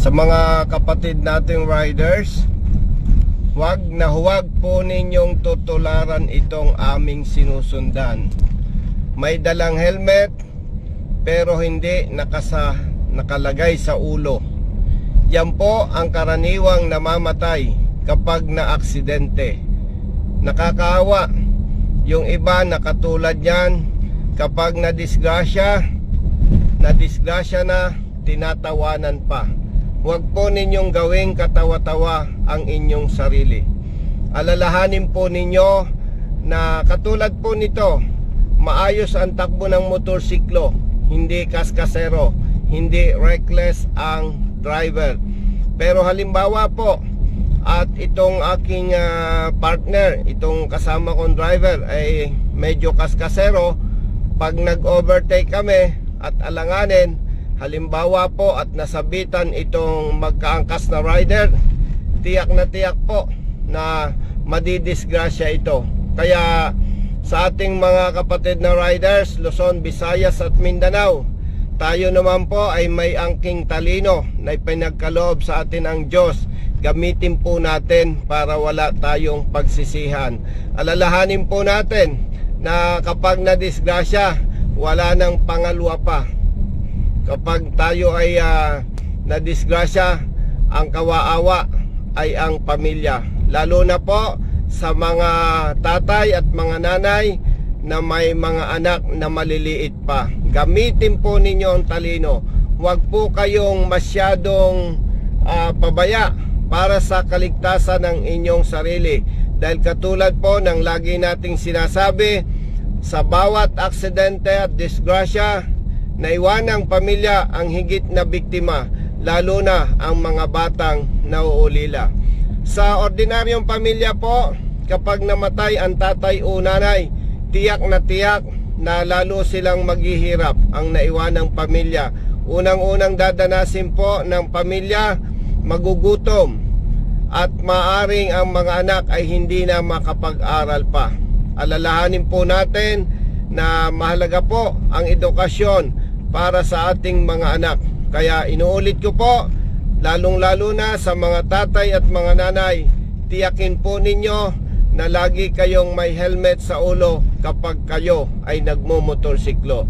Sa mga kapatid nating riders, huwag po ninyong tutularan itong aming sinusundan. May dalang helmet pero hindi nakalagay sa ulo. Yan po ang karaniwang namamatay kapag na-aksidente. Nakakaawa. Yung iba na katulad yan, kapag nadisgrasya na, tinatawanan pa. Huwag po ninyong gawing katawa-tawa ang inyong sarili. Alalahanin po ninyo na katulad po nito, maayos ang takbo ng motorsiklo, hindi kaskasero, hindi reckless ang driver. Pero halimbawa po, at itong aking partner, itong kasama kong driver ay medyo kaskasero, pag nag-overtake kami at alanganin, halimbawa po at nasabitan itong magkaangkas na rider, tiyak po na madidisgrasya ito. Kaya sa ating mga kapatid na riders, Luzon, Visayas at Mindanao, tayo naman po ay may angking talino na ipinagkaloob sa atin ang Diyos. Gamitin po natin para wala tayong pagsisihan. Alalahanin po natin na kapag nadisgrasya, wala nang pangalawa pa. Kapag tayo ay nadisgrasya, ang kawaawa ay ang pamilya. Lalo na po sa mga tatay at mga nanay na may mga anak na maliliit pa. Gamitin po ninyo ang talino. Huwag po kayong masyadong pabaya para sa kaligtasan ng inyong sarili. Dahil katulad po ng lagi nating sinasabi, sa bawat aksidente at disgrasya, naiwanang pamilya ang higit na biktima, lalo na ang mga batang nauulila. Sa ordinaryong pamilya po, kapag namatay ang tatay o nanay, tiyak na lalo silang maghihirap ang naiwanang pamilya. Unang-unang dadanasin po ng pamilya, magugutom, at maaring ang mga anak ay hindi na makapag-aral pa. Alalahanin po natin na mahalaga po ang edukasyon para sa ating mga anak. Kaya inuulit ko po, lalong-lalo na sa mga tatay at mga nanay, tiyakin po ninyo na lagi kayong may helmet sa ulo kapag kayo ay nagmumotorsiklo.